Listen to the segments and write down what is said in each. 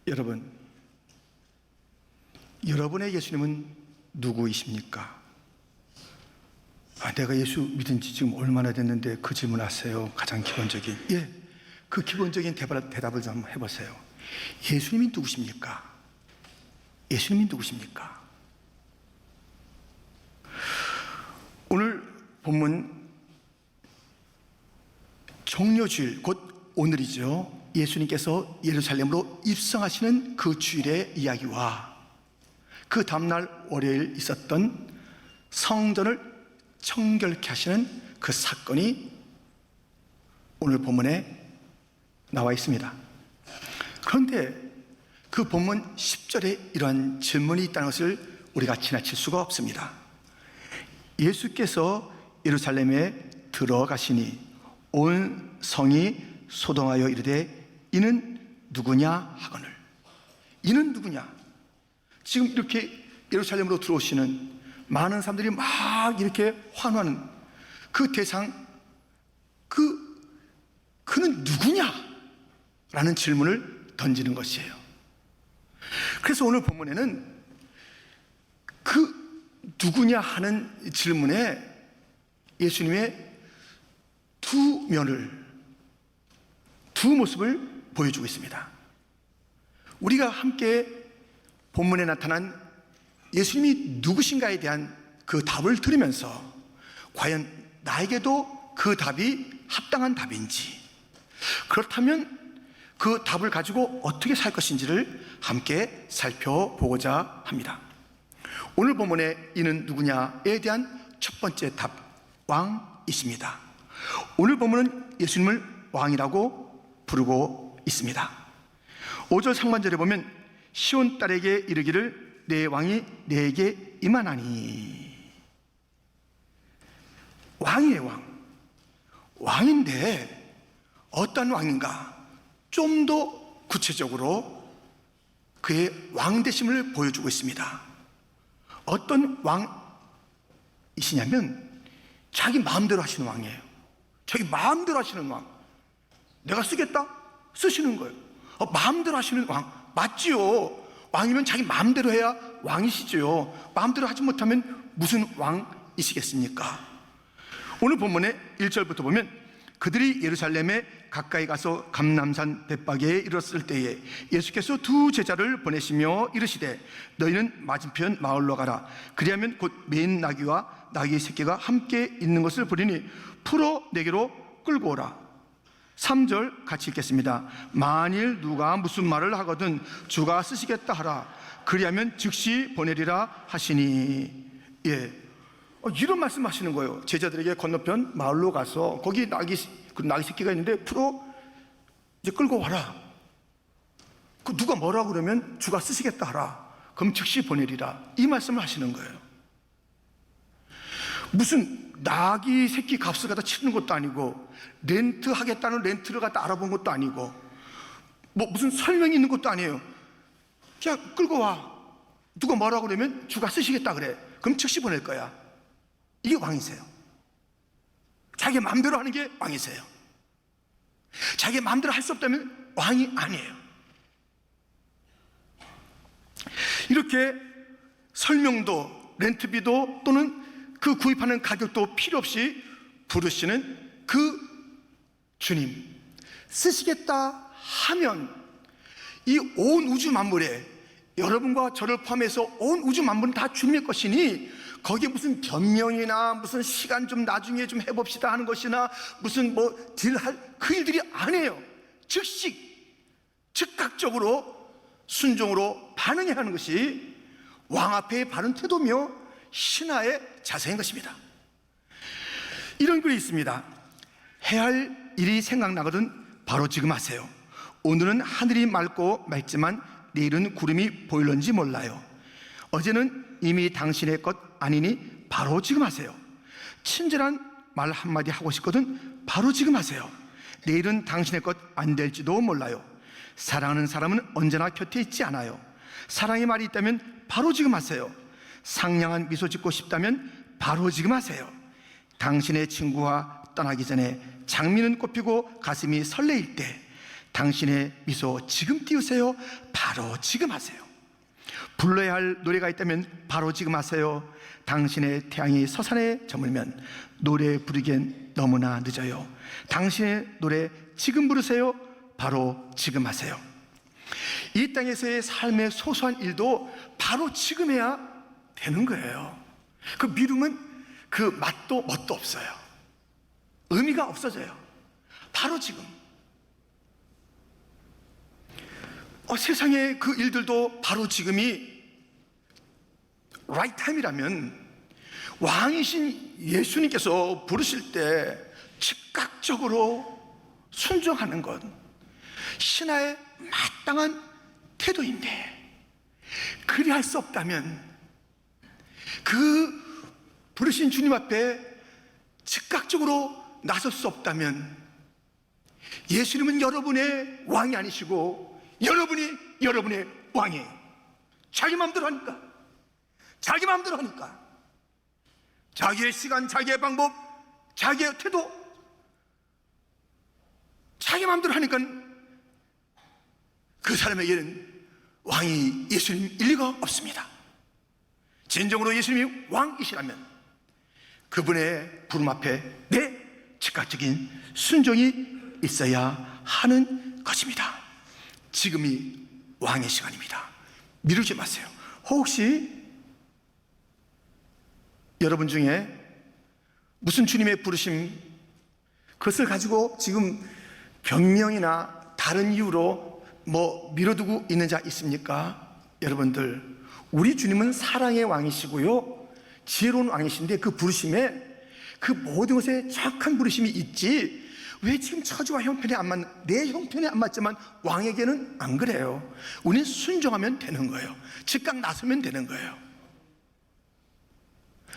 여러분, 여러분의 예수님은 누구이십니까? 내가 예수 믿은 지 지금 얼마나 됐는데 그 질문 하세요. 가장 기본적인, 그 기본적인 대답을 좀 해보세요. 예수님이 누구십니까? 예수님이 누구십니까? 오늘 본문 종려주일, 곧 오늘이죠. 예수님께서 예루살렘으로 입성하시는 그 주일의 이야기와 그 다음날 월요일 있었던 성전을 청결케 하시는 그 사건이 오늘 본문에 나와 있습니다. 그런데 그 본문 10절에 이러한 질문이 있다는 것을 우리가 지나칠 수가 없습니다. 예수께서 예루살렘에 들어가시니 온 성이 소동하여 이르되 이는 누구냐 하거늘. 이는 누구냐? 지금 이렇게 예루살렘으로 들어오시는 많은 사람들이 막 이렇게 환호하는 그 대상, 그는 누구냐? 라는 질문을 던지는 것이에요. 그래서 오늘 본문에는 그 누구냐 하는 질문에 예수님의 두 모습을 보여주고 있습니다. 우리가 함께 본문에 나타난 예수님이 누구신가에 대한 그 답을 들으면서 과연 나에게도 그 답이 합당한 답인지, 그렇다면 그 답을 가지고 어떻게 살 것인지를 함께 살펴보고자 합니다. 오늘 본문에 이는 누구냐에 대한 첫 번째 답, 왕이십니다. 오늘 본문은 예수님을 왕이라고 부르고 있습니다. 5절 상반절에 보면 시온 딸에게 이르기를 내 왕이 내게 임하나니. 왕이에요, 왕. 왕인데 어떤 왕인가? 좀 더 구체적으로 그의 왕되심을 보여주고 있습니다. 어떤 왕이시냐면 자기 마음대로 하시는 왕이에요. 자기 마음대로 하시는 왕. 내가 쓰겠다? 쓰시는 거예요. 마음대로 하시는 왕. 맞지요. 왕이면 자기 마음대로 해야 왕이시죠. 마음대로 하지 못하면 무슨 왕이시겠습니까? 오늘 본문의 1절부터 보면 그들이 예루살렘에 가까이 가서 감람산 벳바게에 이르렀을 때에 예수께서 두 제자를 보내시며 이르시되 너희는 맞은편 마을로 가라. 그리하면 곧 매인 나귀와 나귀의 새끼가 함께 있는 것을 보리니 풀어 내게로 끌고 오라. 3절 같이 읽겠습니다. 만일 누가 무슨 말을 하거든 주가 쓰시겠다 하라. 그리하면 즉시 보내리라 하시니. 이런 말씀 하시는 거예요. 제자들에게 건너편 마을로 가서 거기 나귀 새끼가 있는데 풀어 이제 끌고 와라. 그 누가 뭐라고 그러면 주가 쓰시겠다 하라. 그럼 즉시 보내리라. 이 말씀을 하시는 거예요. 무슨 나귀 새끼 값을 갖다 치는 것도 아니고 렌트 하겠다는 렌트를 갖다 알아본 것도 아니고 무슨 설명이 있는 것도 아니에요. 그냥 끌고 와. 누가 뭐라고 그러면 주가 쓰시겠다 그래. 그럼 즉시 보낼 거야. 이게 왕이세요. 자기 마음대로 하는 게 왕이세요. 자기 마음대로 할 수 없다면 왕이 아니에요. 이렇게 설명도 렌트비도 또는 그 구입하는 가격도 필요 없이 부르시는 그 주님, 쓰시겠다 하면 이 온 우주 만물에 여러분과 저를 포함해서 온 우주 만물은 다 주님의 것이니 거기에 무슨 변명이나 무슨 시간 좀 나중에 좀 해봅시다 하는 것이나 무슨 딜할 그 일들이 아니에요. 즉각적으로 순종으로 반응해야 하는 것이 왕 앞에 바른 태도며 신하의 자세인 것입니다. 이런 글이 있습니다. 해야 할 일이 생각나거든 바로 지금 하세요. 오늘은 하늘이 맑지만 내일은 구름이 보일런지 몰라요. 어제는 이미 당신의 것 아니니 바로 지금 하세요. 친절한 말 한마디 하고 싶거든 바로 지금 하세요. 내일은 당신의 것 안 될지도 몰라요. 사랑하는 사람은 언제나 곁에 있지 않아요. 사랑의 말이 있다면 바로 지금 하세요. 상냥한 미소 짓고 싶다면 바로 지금 하세요. 당신의 친구와 떠나기 전에 장미는 꽃피고 가슴이 설레일 때, 당신의 미소 지금 띄우세요. 바로 지금 하세요. 불러야 할 노래가 있다면 바로 지금 하세요. 당신의 태양이 서산에 저물면 노래 부르기엔 너무나 늦어요. 당신의 노래 지금 부르세요. 바로 지금 하세요. 이 땅에서의 삶의 소소한 일도 바로 지금 해야 되는 거예요. 그 미루면 그 맛도 멋도 없어요. 의미가 없어져요. 바로 지금. 세상의 그 일들도 바로 지금이 right time이라면 왕이신 예수님께서 부르실 때 즉각적으로 순종하는 것, 신하의 마땅한 태도인데, 그리할 수 없다면, 그 부르신 주님 앞에 즉각적으로 나설 수 없다면, 예수님은 여러분의 왕이 아니시고 여러분이 여러분의 왕이에요. 자기 마음대로 하니까, 자기 마음대로 하니까, 자기의 시간, 자기의 방법, 자기의 태도, 자기 마음대로 하니까 그 사람에게는 왕이 예수님일 리가 없습니다. 진정으로 예수님이 왕이시라면 그분의 부름 앞에 내 즉각적인 순종이 있어야 하는 것입니다. 지금이 왕의 시간입니다. 미루지 마세요. 혹시 여러분 중에 무슨 주님의 부르심, 그것을 가지고 지금 변명이나 다른 이유로 미뤄두고 있는 자 있습니까? 여러분들, 우리 주님은 사랑의 왕이시고요, 지혜로운 왕이신데, 그 부르심에, 그 모든 것에 정확한 부르심이 있지, 왜 지금 처지와 형편에 안 맞는, 내 형편에 안 맞지만 왕에게는 안 그래요. 우리는 순종하면 되는 거예요. 즉각 나서면 되는 거예요.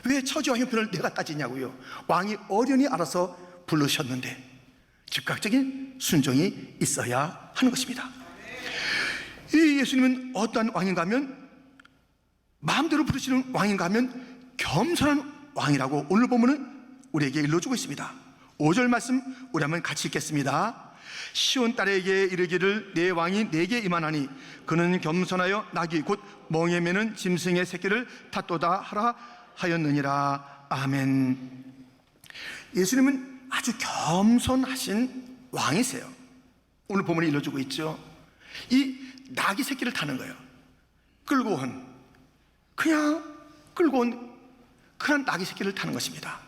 왜 처지와 형편을 내가 따지냐고요. 왕이 어련히 알아서 부르셨는데 즉각적인 순종이 있어야 하는 것입니다. 이 예수님은 어떠한 왕인가 하면, 마음대로 부르시는 왕인가 하면 겸손한 왕이라고 오늘 보면은 우리에게 일러주고 있습니다. 5절 말씀 우리 한번 같이 읽겠습니다. 시온 딸에게 이르기를 내 왕이 내게 임하나니 그는 겸손하여 나귀 곧 멍에 매는 짐승의 새끼를 탓도다 하라 하였느니라. 아멘. 예수님은 아주 겸손하신 왕이세요. 오늘 본문에 일러주고 있죠. 이 나귀 새끼를 타는 거예요. 그냥 끌고 온 그런 나귀 새끼를 타는 것입니다.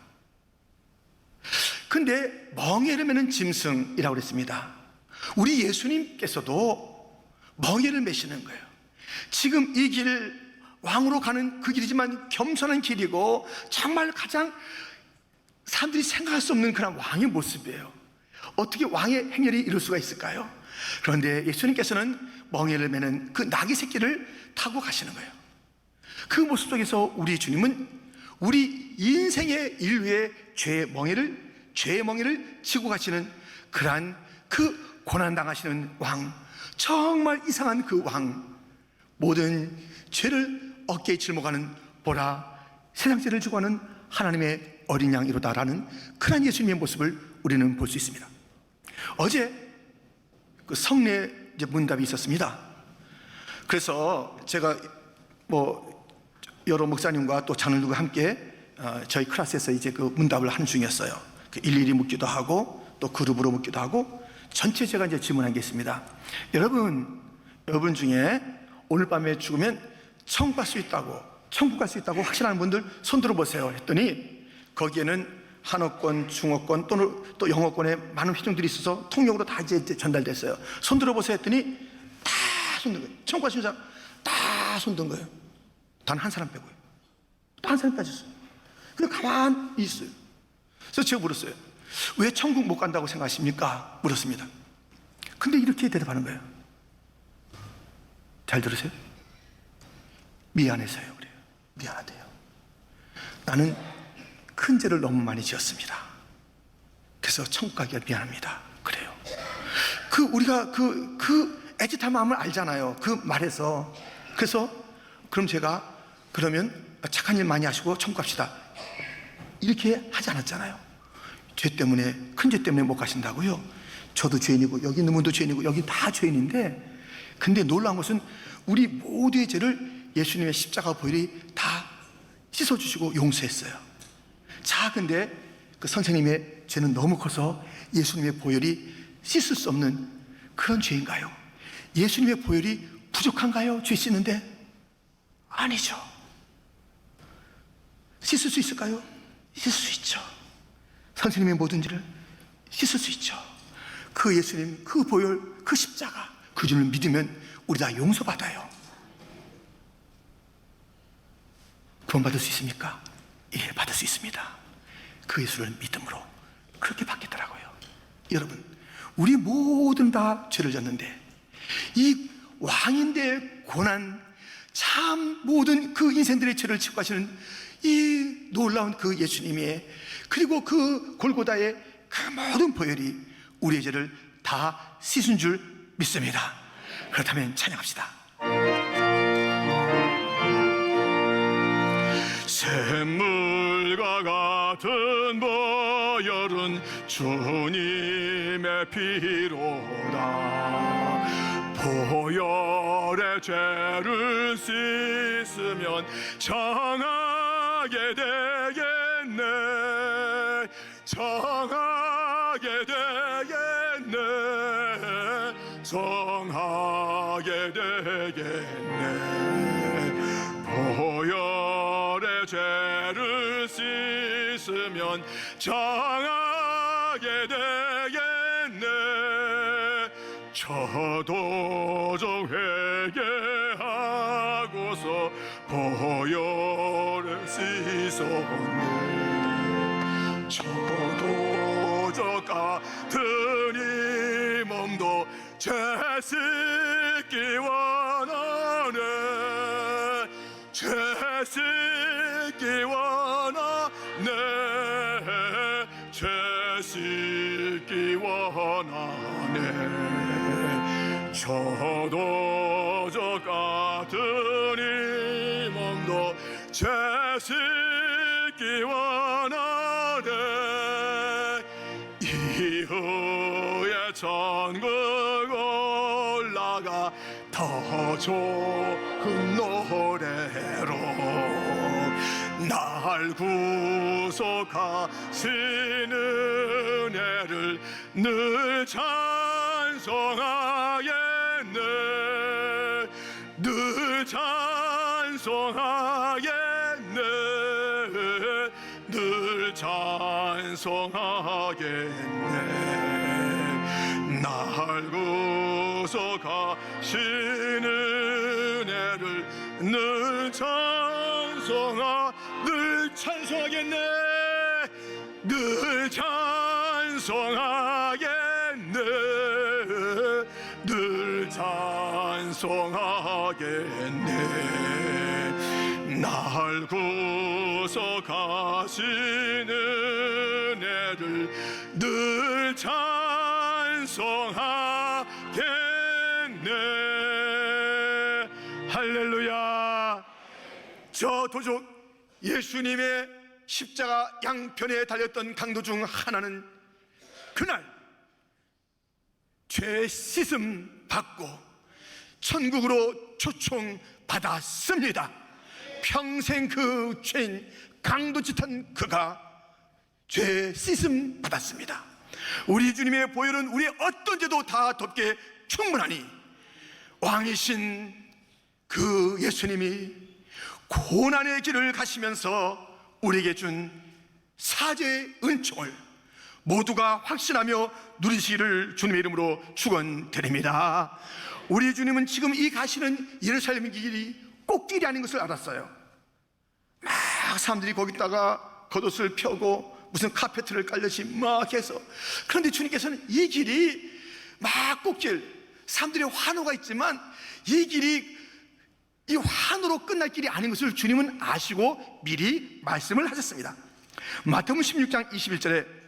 근데 멍에를 매는 짐승이라고 그랬습니다. 우리 예수님께서도 멍에를 매시는 거예요. 지금 이 길, 왕으로 가는 그 길이지만 겸손한 길이고 정말 가장 사람들이 생각할 수 없는 그런 왕의 모습이에요. 어떻게 왕의 행렬이 이룰 수가 있을까요? 그런데 예수님께서는 멍에를 매는 그 나귀 새끼를 타고 가시는 거예요. 그 모습 속에서 우리 주님은 우리 인생의 인류의 죄의 멍에를 지고 가시는 그러한 그 고난당하시는 왕, 정말 이상한 그 왕, 모든 죄를 어깨에 짊어가는 보라 세상 죄를 지고 가는 하나님의 어린 양이로다라는 그런 예수님의 모습을 우리는 볼 수 있습니다. 어제 그 성례 문답이 있었습니다. 그래서 제가 여러 목사님과 또 장로들과 함께 저희 클래스에서 이제 그 문답을 하는 중이었어요. 일일이 묻기도 하고 또 그룹으로 묻기도 하고 전체 제가 이제 질문한 게 있습니다. 여러분 중에 오늘 밤에 죽으면 천국 갈 수 있다고 확신하는 분들 손 들어보세요 했더니 거기에는 한어권, 중어권 또 영어권에 많은 회중들이 있어서 통역으로 다 이제 전달됐어요. 손 들어보세요 했더니 다 손 든 거예요. 천국 갈 수 있는 사람 다 손 든 거예요. 단 한 사람 빼고요. 또 한 사람 빠졌어요. 그냥 가만히 있어요. 그래서 제가 물었어요. 왜 천국 못 간다고 생각하십니까? 물었습니다. 근데 이렇게 대답하는 거예요. 잘 들으세요. 미안해서요. 그래요. 미안하대요. 나는 큰 죄를 너무 많이 지었습니다. 그래서 천국 가기가 미안합니다. 그래요. 우리가 그 애틋한 마음을 알잖아요. 그 말에서. 그래서 그럼 제가 그러면 착한 일 많이 하시고 천국 갑시다 이렇게 하지 않았잖아요. 큰 죄 때문에 못 가신다고요? 저도 죄인이고 여기 있는 분도 죄인이고 여기 다 죄인인데, 근데 놀라운 것은 우리 모두의 죄를 예수님의 십자가 보혈이 다 씻어주시고 용서했어요. 자, 근데 그 선생님의 죄는 너무 커서 예수님의 보혈이 씻을 수 없는 그런 죄인가요? 예수님의 보혈이 부족한가요? 죄 씻는데? 아니죠. 씻을 수 있을까요? 씻을 수 있죠. 선생님의 모든 죄를 씻을 수 있죠. 그 예수님, 그 보혈, 그 십자가, 그 주를 믿으면 우리 다 용서받아요. 구원받을 수 있습니까? 예, 받을 수 있습니다. 그 예수를 믿음으로 그렇게 받겠더라고요. 여러분, 우리 모든 다 죄를 졌는데 이 왕인데 고난, 참 모든 그 인생들의 죄를 지고 가시는 이 놀라운 그 예수님이, 그리고 그 골고다의 그 모든 보혈이 우리의 죄를 다 씻은 줄 믿습니다. 그렇다면 찬양합시다. 샘물과 같은 보혈은 주님의 피로다. 보혈의 죄를 씻으면 정하게 되겠네. 정하게 되겠네. 정하게 되겠네. 보혈의 죄를 씻으면 정하게 되겠네. 저도 좀 회개하고서 보혈을 씻었네. 저도 저 같은 이 몸도 죄 씻기 원하네. 죄 씻기 원하네. 죄 씻기 원하네. 저도 저 같은 이 몸도 죄 씻기 원하네. 이후에 천국 올라가 더 좋은 노래로 날 구속하신 은혜를 늘 찬송하겠네. 늘 찬송하겠네. 늘 찬송하겠네. 날 구속하신 은혜를 늘 찬송하겠네. 늘 찬송하겠네. 늘 찬송하겠네. 날 구속하신 은혜를 늘 찬송하겠네. 할렐루야. 저 도적 예수님의 십자가 양편에 달렸던 강도 중 하나는 그날 죄 씻음 받고 천국으로 초청받았습니다. 평생 그 죄인 강도짓한 그가 죄 씻음 받았습니다. 우리 주님의 보혈은 우리의 어떤 죄도 다 덮게 충분하니 왕이신 그 예수님이 고난의 길을 가시면서 우리에게 준 사죄의 은총을 모두가 확신하며 누리시기를 주님의 이름으로 축원드립니다. 우리 주님은 지금 이 가시는 예루살렘 길이 꽃길이 아닌 것을 알았어요. 막 사람들이 거기다가 겉옷을 펴고 무슨 카페트를 깔듯이 막 해서, 그런데 주님께서는 이 길이 막 꽃길, 사람들의 환호가 있지만 이 길이 이 환호로 끝날 길이 아닌 것을 주님은 아시고 미리 말씀을 하셨습니다. 마태복음 16장 21절에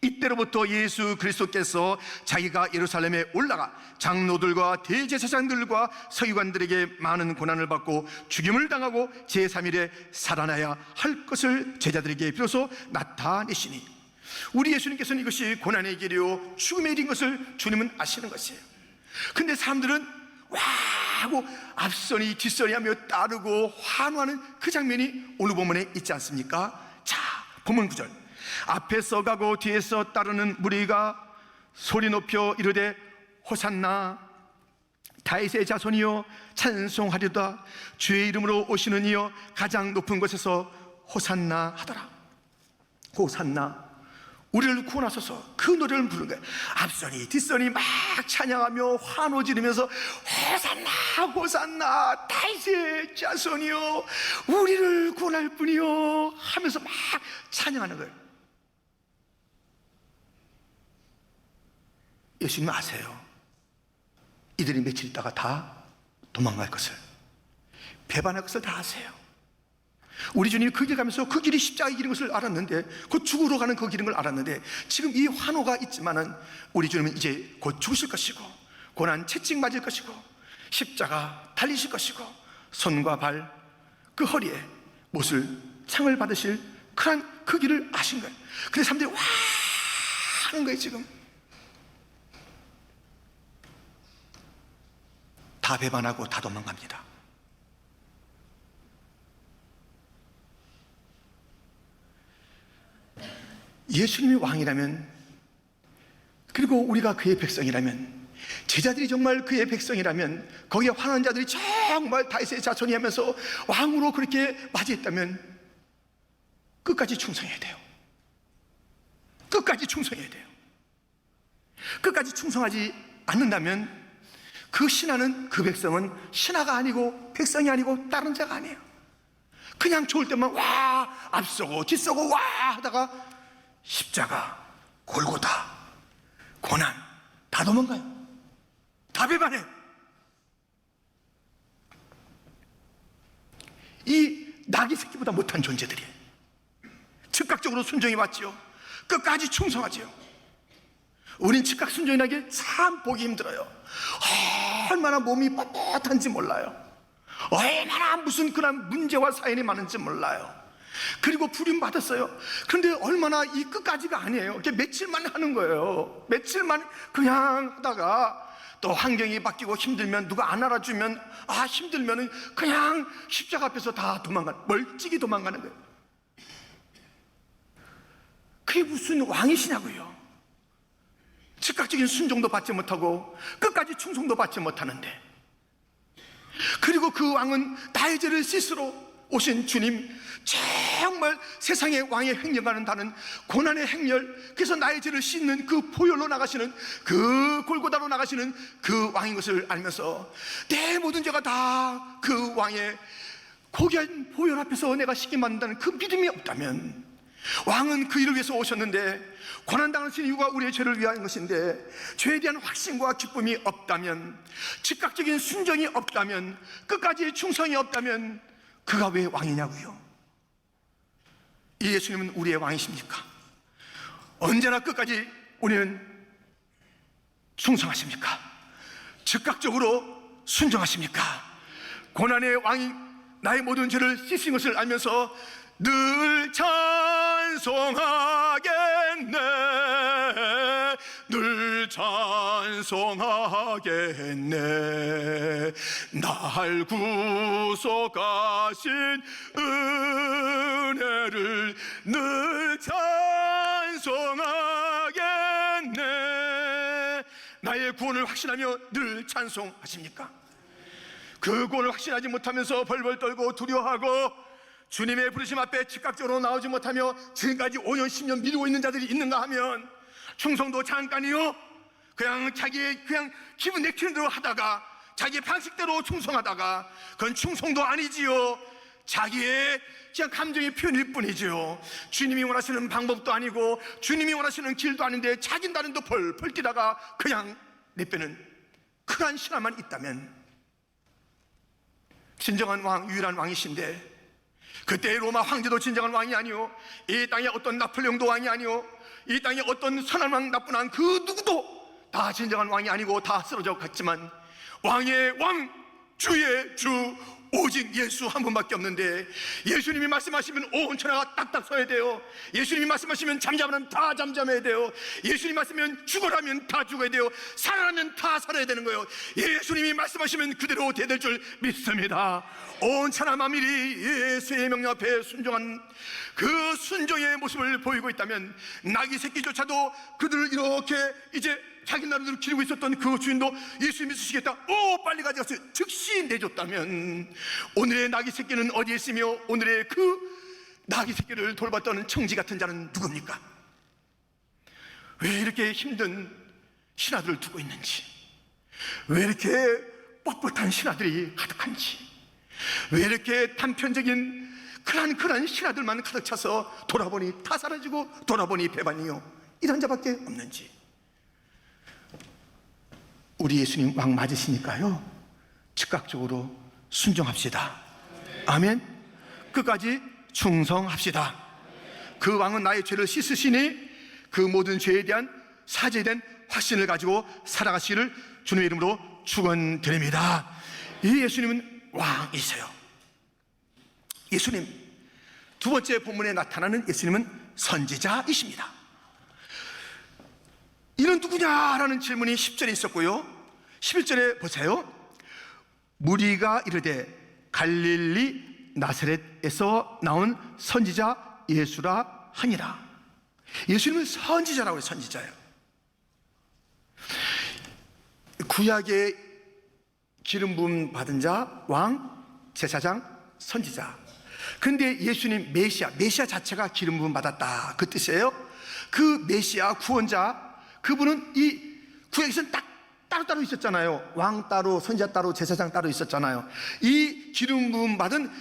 이때로부터 예수 그리스도께서 자기가 예루살렘에 올라가 장로들과 대제사장들과 서기관들에게 많은 고난을 받고 죽임을 당하고 제3일에 살아나야 할 것을 제자들에게 비로소 나타내시니, 우리 예수님께서는 이것이 고난의 길이요 죽음의 일인 것을 주님은 아시는 것이에요. 근데 사람들은 와 하고 앞선이 뒷선이 하며 따르고 환호하는 그 장면이 오늘 본문에 있지 않습니까? 자, 본문 9절. 앞에서 가고 뒤에서 따르는 무리가 소리 높여 이르되 호산나 다윗의 자손이여 찬송하리로다. 주의 이름으로 오시는 이여 가장 높은 곳에서 호산나 하더라. 호산나, 우리를 구원하소서, 그 노래를 부르는 거예요. 앞선이 뒷선이 막 찬양하며 환호 지르면서 호산나 호산나 다윗의 자손이여 우리를 구원할 분이여 하면서 막 찬양하는 거예요. 예수님 아세요? 이들이 며칠 있다가 다 도망갈 것을, 배반할 것을 다 아세요. 우리 주님이 그 길 가면서 그 길이 십자가의 길인 것을 알았는데, 곧 죽으러 가는 그 길인 걸 알았는데, 지금 이 환호가 있지만은 우리 주님은 이제 곧 죽으실 것이고 고난 채찍 맞을 것이고 십자가 달리실 것이고 손과 발 그 허리에 못을 창을 받으실 그런 그 길을 아신 거예요. 근데 사람들이 와 하는 거예요. 지금 다 배반하고 다 도망갑니다. 예수님이 왕이라면, 그리고 우리가 그의 백성이라면, 제자들이 정말 그의 백성이라면, 거기에 환호한 자들이 정말 다윗의 자손이 하면서 왕으로 그렇게 맞이했다면 끝까지 충성해야 돼요. 끝까지 충성해야 돼요. 끝까지 충성하지 않는다면 그 신하는, 그 백성은 신하가 아니고 백성이 아니고 다른 자가 아니에요. 그냥 좋을 때만 와 앞서고 뒤서고 와 하다가 십자가, 골고다, 고난 다 도망가요. 다 배반해요. 이 나귀 새끼보다 못한 존재들이 즉각적으로 순종해 왔지요. 끝까지 충성하지요. 우린 즉각 순종이라는 게 참 보기 힘들어요. 얼마나 몸이 뻣뻣한지 몰라요. 얼마나 무슨 그런 문제와 사연이 많은지 몰라요. 그리고 부림받았어요. 그런데 얼마나 이 끝까지가 아니에요. 이렇게 며칠만 하는 거예요. 며칠만 그냥 하다가 또 환경이 바뀌고 힘들면, 누가 안 알아주면, 힘들면은 그냥 십자가 앞에서 다 멀찍이 도망가는 거예요. 그게 무슨 왕이시냐고요. 즉각적인 순종도 받지 못하고 끝까지 충성도 받지 못하는데, 그리고 그 왕은 나의 죄를 씻으러 오신 주님, 정말 세상의 왕의 행렬과는 다른 고난의 행렬, 그래서 나의 죄를 씻는 그 보혈로 나가시는, 그 골고다로 나가시는 그 왕인 것을 알면서 내 모든 죄가 다 그 왕의 고귀한 보혈 앞에서 내가 씻게 만든다는 그 믿음이 없다면, 왕은 그 일을 위해서 오셨는데 고난당하신 이유가 우리의 죄를 위한 것인데 죄에 대한 확신과 기쁨이 없다면, 즉각적인 순종이 없다면, 끝까지 충성이 없다면 그가 왜 왕이냐고요? 이 예수님은 우리의 왕이십니까? 언제나 끝까지 우리는 충성하십니까? 즉각적으로 순종하십니까? 고난의 왕이 나의 모든 죄를 씻은 것을 알면서 늘 찬송하겠네, 늘 찬송하겠네. 날 구속하신 은혜를 늘 찬송하겠네. 나의 구원을 확신하며 늘 찬송하십니까? 그 구원을 확신하지 못하면서 벌벌 떨고 두려워하고 주님의 부르심 앞에 즉각적으로 나오지 못하며 지금까지 5년 10년 미루고 있는 자들이 있는가 하면, 충성도 잠깐이요, 그냥 자기의 그냥 기분 내키는 대로 하다가 자기의 방식대로 충성하다가 그건 충성도 아니지요. 자기의 그냥 감정의 표현일 뿐이지요. 주님이 원하시는 방법도 아니고 주님이 원하시는 길도 아닌데 자기 나름도 펄펄 뛰다가 그냥 내빼는 그러한 신화만 있다면, 진정한 왕, 유일한 왕이신데 그때의 로마 황제도 진정한 왕이 아니오, 이 땅에 어떤 나폴레옹도 왕이 아니오, 이 땅에 어떤 선한 왕, 나쁜 왕, 그 누구도 다 진정한 왕이 아니고 다 쓰러져 갔지만 왕의 왕, 주의 주, 오직 예수 한 분밖에 없는데, 예수님이 말씀하시면 온 천하가 딱딱 서야 돼요. 예수님이 말씀하시면 잠잠하면 다 잠잠해야 돼요. 예수님이 말씀하면 죽어라면 다 죽어야 돼요. 살아라면 다 살아야 되는 거예요. 예수님이 말씀하시면 그대로 되될 줄 믿습니다. 온 천하 만민이 예수의 명령 앞에 순종한 그 순종의 모습을 보이고 있다면, 나귀 새끼조차도 그들을 이렇게 이제 자기 나름대로 기르고 있었던 그 주인도 예수님이 쓰시겠다, 오 빨리 가져가서 즉시 내줬다면, 오늘의 나귀 새끼는 어디에 있으며 오늘의 그 나귀 새끼를 돌봤던 청지 같은 자는 누굽니까? 왜 이렇게 힘든 신하들을 두고 있는지, 왜 이렇게 뻣뻣한 신하들이 가득한지, 왜 이렇게 단편적인 그런 신하들만 가득 차서 돌아보니 다 사라지고 돌아보니 배반이요, 이런 자밖에 없는지. 우리 예수님 왕 맞으시니까요, 즉각적으로 순종합시다. 아멘. 끝까지 충성합시다. 그 왕은 나의 죄를 씻으시니 그 모든 죄에 대한 사죄에 대한 확신을 가지고 살아가시기를 주님의 이름으로 축원드립니다. 이 예수님은 왕이세요. 예수님, 두 번째 본문에 나타나는 예수님은 선지자이십니다. 이는 누구냐라는 질문이 10절에 있었고요, 11절에 보세요. 무리가 이르되 갈릴리 나사렛에서 나온 선지자 예수라 하니라. 예수님은 선지자라고 해요. 선지자예요. 구약의 기름 부음 받은 자, 왕, 제사장, 선지자. 근데 예수님 메시아 자체가 기름 부음 받았다, 그 뜻이에요. 그 메시아 구원자, 그분은 이 구약에서는 딱 따로따로 있었잖아요. 왕 따로, 선지자 따로, 제사장 따로 있었잖아요. 이 기름 부음 받은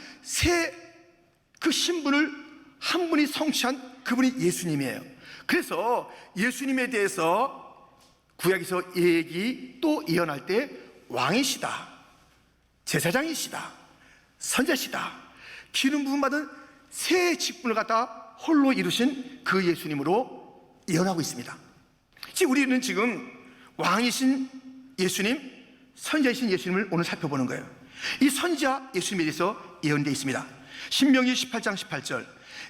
그 신분을 한 분이 성취한 그분이 예수님이에요. 그래서 예수님에 대해서 구약에서 얘기 또 예언할 때 왕이시다, 제사장이시다, 선지자시다, 기름 부음 받은 새 직분을 갖다 홀로 이루신 그 예수님으로 예언하고 있습니다. 우리는 지금 왕이신 예수님, 선지자이신 예수님을 오늘 살펴보는 거예요. 이 선지자 예수님에 대해서 예언되어 있습니다. 신명기 18장 18절,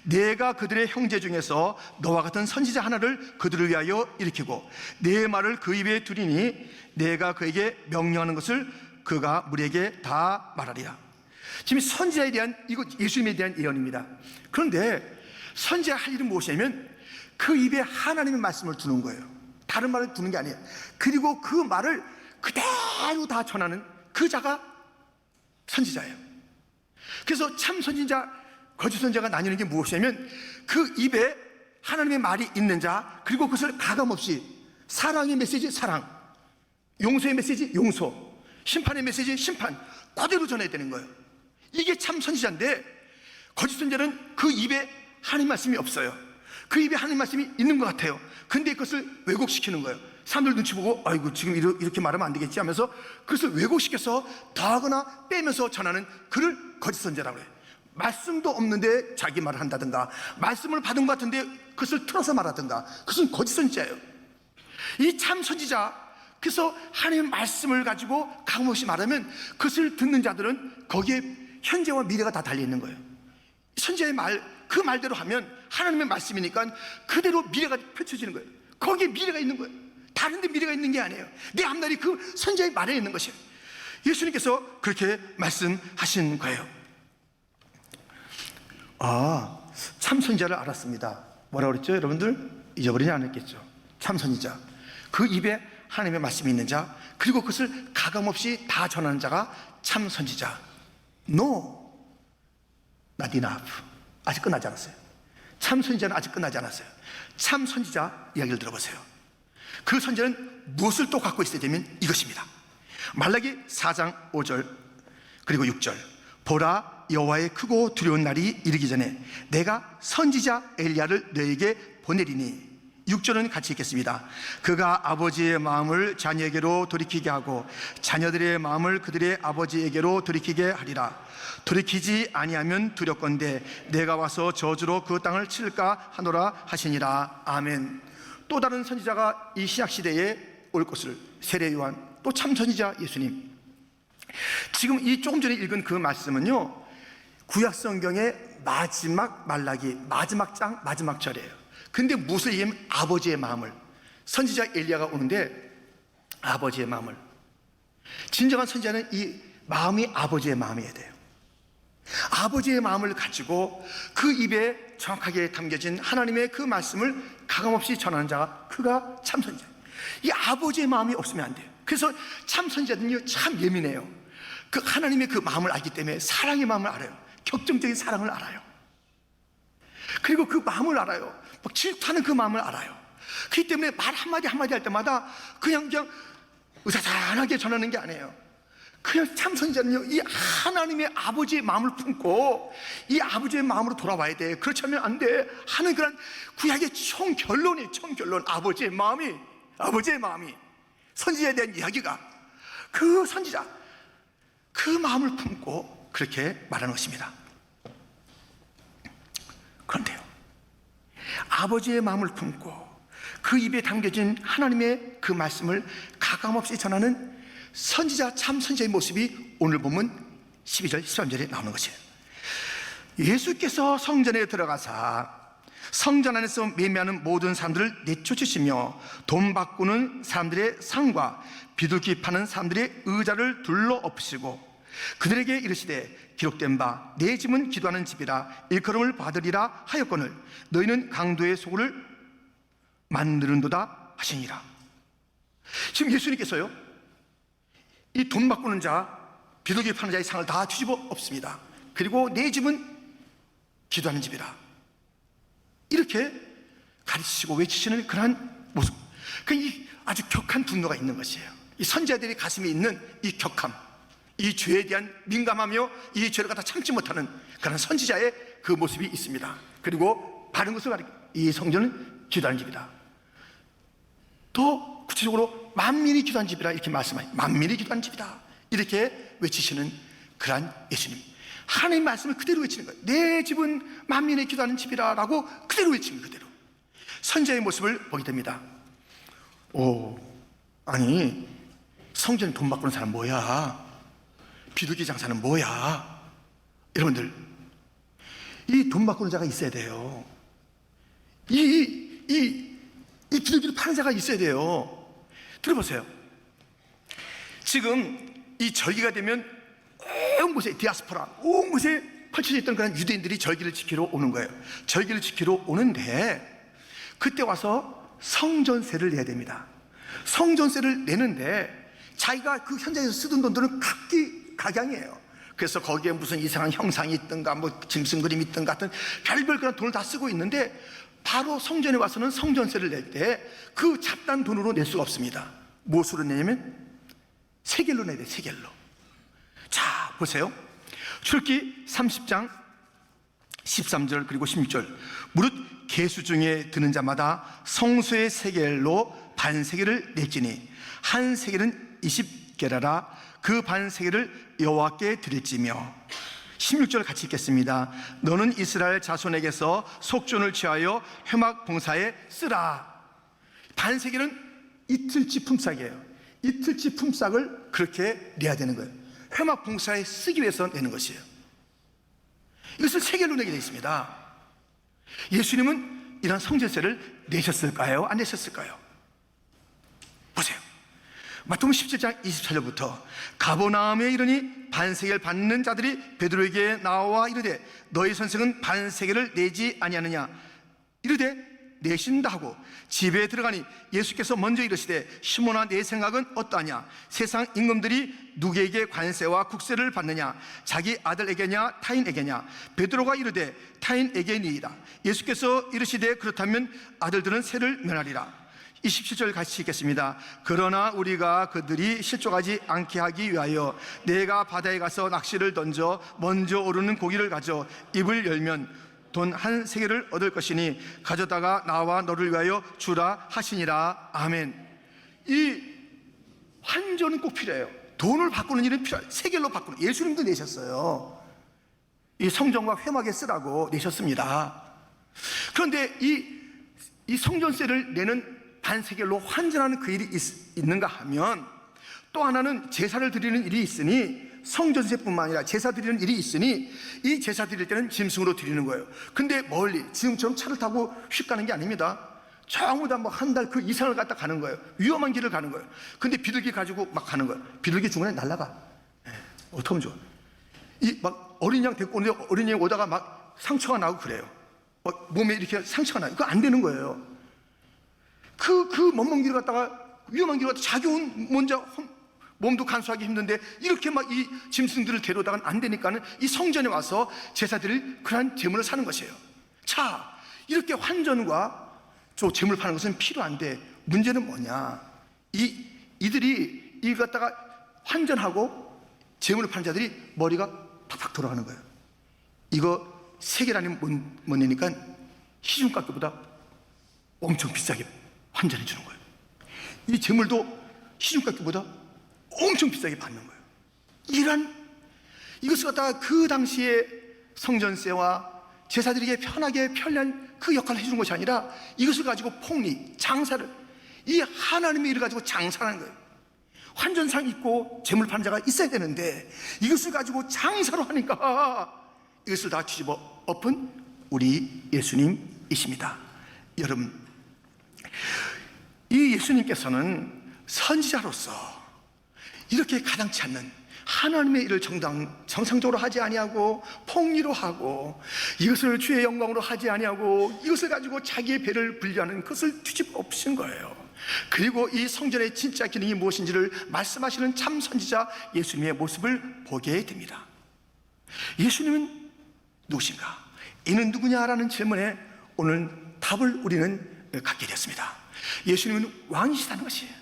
내가 그들의 형제 중에서 너와 같은 선지자 하나를 그들을 위하여 일으키고 내 말을 그 입에 두리니 내가 그에게 명령하는 것을 그가 무리에게 다 말하리라. 지금 선지자에 대한, 이거 예수님에 대한 예언입니다. 그런데 선지자 할 일은 무엇이냐면 그 입에 하나님의 말씀을 두는 거예요. 다른 말을 두는 게 아니에요. 그리고 그 말을 그대로 다 전하는 그 자가 선지자예요. 그래서 참 선지자, 거짓 선지자가 나뉘는 게 무엇이냐면 그 입에 하나님의 말이 있는 자, 그리고 그것을 가감없이 사랑의 메시지 사랑, 용서의 메시지 용서, 심판의 메시지 심판, 그대로 전해야 되는 거예요. 이게 참 선지자인데, 거짓 선지자는 그 입에 하나님 말씀이 없어요. 그 입에 하나님 말씀이 있는 것 같아요. 근데 그것을 왜곡시키는 거예요. 사람들 눈치 보고 아이고 지금 이렇게 말하면 안 되겠지 하면서 그것을 왜곡시켜서 더하거나 빼면서 전하는 그를 거짓 선지자라고 해요. 말씀도 없는데 자기 말을 한다든가, 말씀을 받은 것 같은데 그것을 틀어서 말하든가, 그것은 거짓 선지자예요. 이 참 선지자, 그래서 하나님의 말씀을 가지고 가감없이 말하면 그것을 듣는 자들은 거기에 현재와 미래가 다 달려있는 거예요. 선지자의 말, 그 말대로 하면 하나님의 말씀이니까 그대로 미래가 펼쳐지는 거예요. 거기에 미래가 있는 거예요. 다른 데 미래가 있는 게 아니에요. 내 앞날이 그 선지자의 말에 있는 것이에요. 예수님께서 그렇게 말씀하신 거예요. 참 선지자를 알았습니다. 뭐라고 그랬죠? 여러분들 잊어버리지 않았겠죠? 참 선지자, 그 입에 하나님의 말씀이 있는 자, 그리고 그것을 가감없이 다 전하는 자가 참 선지자. No, not enough. 아직 끝나지 않았어요. 참 선지자는 아직 끝나지 않았어요. 참 선지자 이야기를 들어보세요. 그 선지자는 무엇을 또 갖고 있어야 되면 이것입니다. 말라기 4장 5절 그리고 6절, 보라, 여호와의 크고 두려운 날이 이르기 전에 내가 선지자 엘리야를 너에게 보내리니. 6절은 같이 읽겠습니다. 그가 아버지의 마음을 자녀에게로 돌이키게 하고 자녀들의 마음을 그들의 아버지에게로 돌이키게 하리라. 돌이키지 아니하면 두렵건대 내가 와서 저주로 그 땅을 칠까 하노라 하시니라. 아멘. 또 다른 선지자가 이 신약시대에 올 것을, 세례 요한, 또 참 선지자 예수님, 지금 이 조금 전에 읽은 그 말씀은요, 구약 성경의 마지막 말라기, 마지막 장, 마지막 절이에요. 근데 무엇을 얘기하면 아버지의 마음을, 선지자 엘리야가 오는데 아버지의 마음을, 진정한 선지자는 이 마음이 아버지의 마음이어야 돼요. 아버지의 마음을 가지고 그 입에 정확하게 담겨진 하나님의 그 말씀을 가감없이 전하는 자가, 그가 참 선지자예요. 이 아버지의 마음이 없으면 안 돼요. 그래서 참 선지자들은요, 참 예민해요. 그 하나님의 그 마음을 알기 때문에 사랑의 마음을 알아요. 격정적인 사랑을 알아요. 그리고 그 마음을 알아요. 막 질투하는 그 마음을 알아요. 그렇기 때문에 말 한마디 한마디 할 때마다 그냥 의사산하게 전하는 게 아니에요. 그냥 참 선지자는요, 이 하나님의 아버지의 마음을 품고 이 아버지의 마음으로 돌아와야 돼. 그렇지 않으면 안 돼 하는 그런 구약의 총결론, 아버지의 마음이 선지자에 대한 이야기가, 그 선지자 그 마음을 품고 그렇게 말하는 것입니다. 그런데요, 아버지의 마음을 품고 그 입에 담겨진 하나님의 그 말씀을 가감없이 전하는 선지자, 참 선지자의 모습이 오늘 보면 12절, 13절에 나오는 것이에요. 예수께서 성전에 들어가사 성전 안에서 매매하는 모든 사람들을 내쫓으시며 돈 바꾸는 사람들의 상과 비둘기 파는 사람들의 의자를 둘러 엎으시고 그들에게 이르시되 기록된 바 내 집은 기도하는 집이라 일컬음을 받으리라 하였거늘 너희는 강도의 소굴을 만드는도다 하시니라. 지금 예수님께서요, 이 돈 바꾸는 자, 비둘기 파는 자의 상을 다 뒤집어 엎습니다. 그리고 내 집은 기도하는 집이라, 이렇게 가르치시고 외치시는 그러한 모습, 이 아주 격한 분노가 있는 것이에요. 이 선지자들의 가슴에 있는 이 격함, 이 죄에 대한 민감하며 이 죄를 갖다 참지 못하는 그런 선지자의 그 모습이 있습니다. 그리고 바른 것을 가리켜 이 성전은 기도하는 집이다. 또 구체적으로 만민이 기도하는 집이라 이렇게 말씀하니, 만민이 기도하는 집이다 이렇게 외치시는 그러한 예수님, 하나님의 말씀을 그대로 외치는 거예요. 내 집은 만민이 기도하는 집이라 라고 그대로 외치는, 그대로 선지자의 모습을 보게 됩니다. 아니 성전에 돈 바꾸는 사람 뭐야? 비둘기 장사는 뭐야? 여러분들, 이 돈 바꾸는 자가 있어야 돼요. 이 비둘기를 파는 자가 있어야 돼요. 들어보세요. 지금 이 절기가 되면 온 곳에, 디아스포라 온 곳에 펼쳐져 있던 그런 유대인들이 절기를 지키러 오는 거예요. 절기를 지키러 오는데 그때 와서 성전세를 내야 됩니다. 성전세를 내는데 자기가 그 현장에서 쓰던 돈들은 각양이에요. 그래서 거기에 무슨 이상한 형상이 있든가 뭐 짐승 그림이 있든가 같은 별별 그런 돈을 다 쓰고 있는데, 바로 성전에 와서는 성전세를 낼 때 그 잡단 돈으로 낼 수가 없습니다. 무엇으로 내냐면 세겔로 내야 돼요. 세겔로. 자 보세요. 출애굽기 30장 13절 그리고 16절 무릇 계수 중에 드는 자마다 성소의 세겔로 반세겔을 낼지니 한 세겔은 20게라라 그 반세겔을 여호와께 드릴지며. 16절 같이 읽겠습니다. 너는 이스라엘 자손에게서 속전을 취하여 회막 봉사에 쓰라. 반세겔은 이틀치 품삯이에요. 이틀치 품삯을 그렇게 내야 되는 거예요. 회막 봉사에 쓰기 위해서 내는 것이에요. 이것을 세겔로 내게 되어 있습니다. 예수님은 이런 성전세를 내셨을까요? 안 내셨을까요? 보세요. 마태복음 17장 24절부터 가버나움에 이르니 반세겔 받는 자들이 베드로에게 나와 이르되 너희 선생은 반세겔을 내지 아니하느냐? 이르되 내신다 하고 집에 들어가니 예수께서 먼저 이르시되 시몬아 내 생각은 어떠하냐? 세상 임금들이 누구에게 관세와 국세를 받느냐? 자기 아들에게냐 타인에게냐? 베드로가 이르되 타인에게니이다. 예수께서 이르시되 그렇다면 아들들은 세를 면하리라. 27절 같이 읽겠습니다. 그러나 우리가 그들이 실족하지 않게 하기 위하여 내가 바다에 가서 낚시를 던져 먼저 오르는 고기를 가져 입을 열면 돈 한 세겔을 얻을 것이니 가져다가 나와 너를 위하여 주라 하시니라. 아멘. 이 환전은 꼭 필요해요. 돈을 바꾸는 일은 필요해요. 세겔로 바꾸는. 예수님도 내셨어요. 이 성전과 회막에 쓰라고 내셨습니다. 그런데 이 성전세를 내는 반세겔로 환전하는 그 일이 있는가 하면 또 하나는 제사를 드리는 일이 있으니, 성전세뿐만 아니라 제사 드리는 일이 있으니 이 제사 드릴 때는 짐승으로 드리는 거예요. 근데 멀리 지금처럼 차를 타고 휙 가는 게 아닙니다. 전부 다 뭐 한 달 그 이상을 갖다 가는 거예요. 위험한 길을 가는 거예요. 근데 비둘기 가지고 막 가는 거예요. 비둘기 중간에 날아가. 어떻게 하면 좋아? 이 막 어린 양 데리고 오는데 어린 양이 오다가 막 상처가 나고 그래요. 막 몸에 이렇게 상처가 나요. 그거 안 되는 거예요. 그 먼 길을 갔다가 위험한 길을 갔다가 자기 먼저 몸도 간수하기 힘든데 이렇게 막 이 짐승들을 데려다가는 안 되니까는 이 성전에 와서 제사드릴 그러한 제물을 사는 것이에요. 자, 이렇게 환전과 저 제물 파는 것은 필요한데 문제는 뭐냐? 이들이 이 갖다가 환전하고 제물을 파는 자들이 머리가 팍팍 돌아가는 거예요. 이거 세계라는 뭐냐니까 시중가격보다 엄청 비싸게 환전해 주는 거예요. 이 제물도 시중가격보다 엄청 비싸게 받는 거예요. 이것을 갖다가 그 당시에 성전세와 제사드리기에 편하게 편리한 그 역할을 해주는 것이 아니라 이것을 가지고 폭리, 장사를, 이 하나님의 일을 가지고 장사하는 거예요. 환전상 있고 재물 파는 자가 있어야 되는데 이것을 가지고 장사로 하니까 이것을 다 뒤집어 엎은 우리 예수님이십니다. 여러분, 이 예수님께서는 선지자로서 이렇게 가당치 않는 하나님의 일을 정상적으로 하지 아니하고 폭리로 하고 이것을 주의 영광으로 하지 아니하고 이것을 가지고 자기의 배를 불리하는 것을 뒤집어 엎으신 거예요. 그리고 이 성전의 진짜 기능이 무엇인지를 말씀하시는 참 선지자 예수님의 모습을 보게 됩니다. 예수님은 누구신가? 이는 누구냐라는 질문에 오늘 답을 우리는 갖게 되었습니다. 예수님은 왕이시다는 것이에요.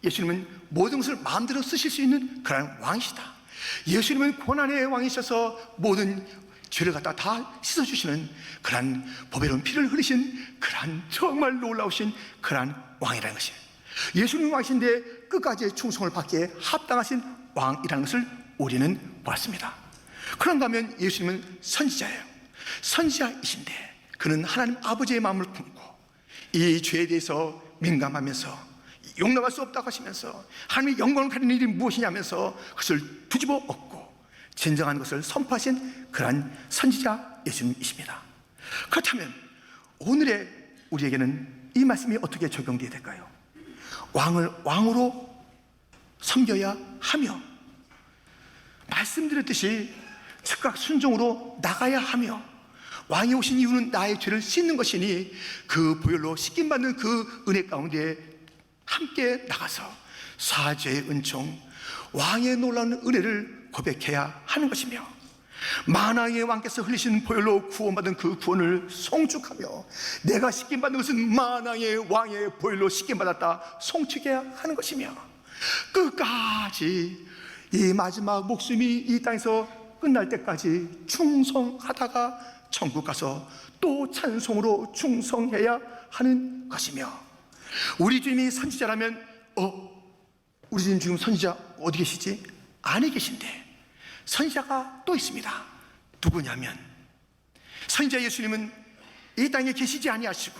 예수님은 모든 것을 마음대로 쓰실 수 있는 그런 왕이시다. 예수님은 고난의 왕이셔서 모든 죄를 갖다 다 씻어주시는 그런 보배로운 피를 흘리신 그런 정말 놀라우신 그런 왕이라는 것이에요. 예수님 왕이신데 끝까지 충성을 받기에 합당하신 왕이라는 것을 우리는 보았습니다. 그런가 하면 예수님은 선지자예요. 선지자이신데 그는 하나님 아버지의 마음을 품고 이 죄에 대해서 민감하면서 용납할 수 없다고 하시면서 하나님의 영광을 가리는 일이 무엇이냐면서 그것을 뒤집어 엎고 진정한 것을 선포하신 그러한 선지자 예수님이십니다. 그렇다면 오늘의 우리에게는 이 말씀이 어떻게 적용되어야 될까요? 왕을 왕으로 섬겨야 하며 말씀드렸듯이 즉각 순종으로 나가야 하며 왕이 오신 이유는 나의 죄를 씻는 것이니 그 보혈로 씻김받는 그 은혜 가운데 함께 나가서 사죄의 은총, 왕의 놀라운 은혜를 고백해야 하는 것이며 만왕의 왕께서 흘리신 보혈로 구원받은 그 구원을 송축하며 내가 씻김받는 것은 만왕의 왕의 보혈로 씻김받았다 송축해야 하는 것이며 끝까지 이 마지막 목숨이 이 땅에서 끝날 때까지 충성하다가 천국 가서 또 찬송으로 충성해야 하는 것이며 우리 주님이 선지자라면 우리 주님 지금 선지자 어디 계시지? 안에 계신데 선지자가 또 있습니다. 누구냐면 선지자 예수님은 이 땅에 계시지 아니하시고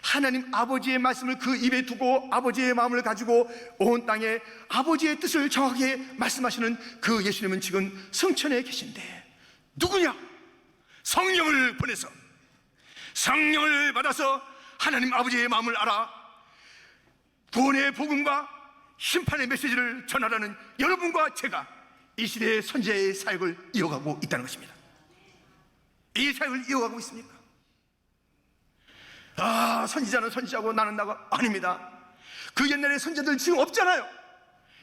하나님 아버지의 말씀을 그 입에 두고 아버지의 마음을 가지고 온 땅에 아버지의 뜻을 정확하게 말씀하시는 그 예수님은 지금 성천에 계신데 누구냐? 성령을 보내서 성령을 받아서 하나님 아버지의 마음을 알아 구원의 복음과 심판의 메시지를 전하라는 여러분과 제가 이 시대의 선지자의 사역을 이어가고 있다는 것입니다. 이 사역을 이어가고 있습니까? 선지자는 선지자고 나는 나가 아닙니다. 그 옛날에 선지자들 지금 없잖아요.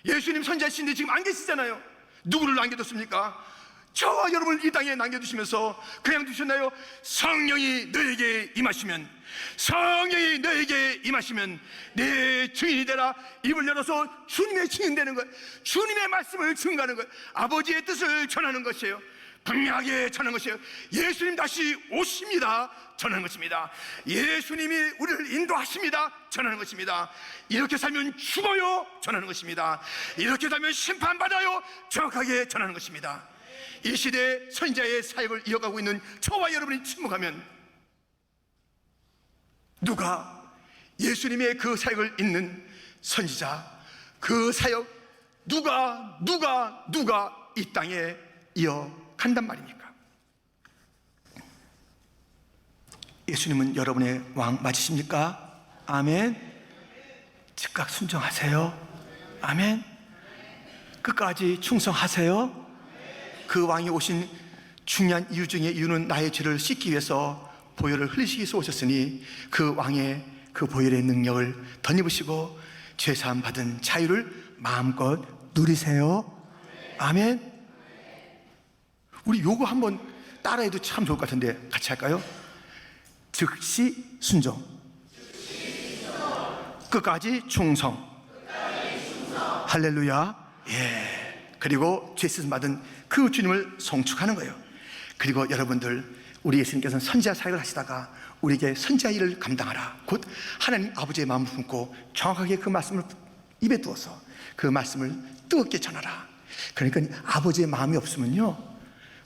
예수님 선지자신데 지금 안 계시잖아요. 누구를 남겨뒀습니까? 저와 여러분을 이 땅에 남겨두시면서 그냥 두셨나요? 성령이 너에게 임하시면 성령이 너에게 임하시면 내 증인이 되라. 입을 열어서 주님의 증인 되는 거예요. 주님의 말씀을 증거하는 거예요. 아버지의 뜻을 전하는 것이에요. 분명하게 전하는 것이에요. 예수님 다시 오십니다. 전하는 것입니다. 예수님이 우리를 인도하십니다. 전하는 것입니다. 이렇게 살면 죽어요. 전하는 것입니다. 이렇게 살면 심판받아요. 정확하게 전하는 것입니다. 이 시대의 선지자의 사역을 이어가고 있는 저와 여러분이 침묵하면 누가 예수님의 그 사역을 잇는 선지자, 그 사역 누가 이 땅에 이어간단 말입니까? 예수님은 여러분의 왕 맞으십니까? 아멘. 즉각 순종하세요. 아멘. 끝까지 충성하세요. 그 왕이 오신 중요한 이유 중에 이유는 나의 죄를 씻기 위해서 보혈을 흘리시기 위해서 오셨으니 그 왕의 그 보혈의 능력을 덧입으시고 죄사함 받은 자유를 마음껏 누리세요. 아멘. 우리 요거 한번 따라해도 참 좋을 것 같은데 같이 할까요? 즉시 순종, 끝까지 충성. 할렐루야. 예. 그리고 죄 씻음 받은 그 주님을 송축하는 거예요. 그리고 여러분들, 우리 예수님께서는 선지자 사역을 하시다가 우리에게 선지자 일을 감당하라, 곧 하나님 아버지의 마음을 품고 정확하게 그 말씀을 입에 두어서 그 말씀을 뜨겁게 전하라. 그러니까 아버지의 마음이 없으면요,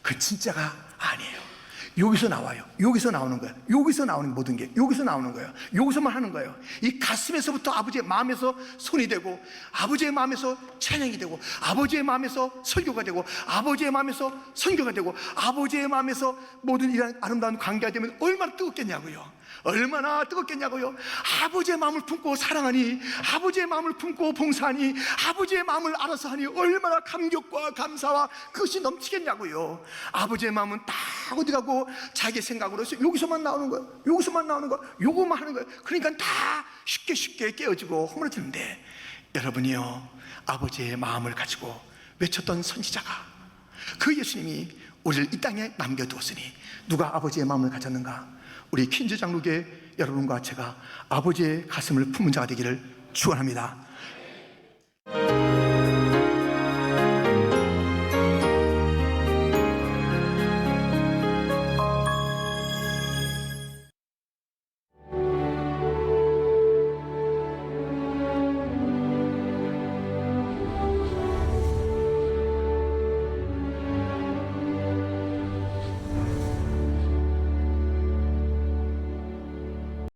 그 진짜가 아니에요. 여기서 나와요. 여기서 나오는 거예요. 여기서 나오는 모든 게 여기서 나오는 거예요. 여기서만 하는 거예요. 이 가슴에서부터 아버지의 마음에서 손이 되고, 아버지의 마음에서 찬양이 되고, 아버지의 마음에서 설교가 되고, 아버지의 마음에서 선교가 되고, 아버지의 마음에서 모든 이런 아름다운 관계가 되면 얼마나 뜨겁겠냐고요. 얼마나 뜨겁겠냐고요. 아버지의 마음을 품고 사랑하니, 아버지의 마음을 품고 봉사하니, 아버지의 마음을 알아서 하니 얼마나 감격과 감사와 그것이 넘치겠냐고요. 아버지의 마음은 딱 어디 가고 자기 생각으로 해서 여기서만 나오는 거예요. 여기서만 나오는 거예요. 요거만 하는 거예요. 그러니까 다 쉽게 깨어지고 허물어지는데, 여러분이요, 아버지의 마음을 가지고 외쳤던 선지자가, 그 예수님이 우리를 이 땅에 남겨두었으니 누가 아버지의 마음을 가졌는가? 우리 퀸즈 장로교회 여러분과 제가 아버지의 가슴을 품은 자가 되기를 축원합니다.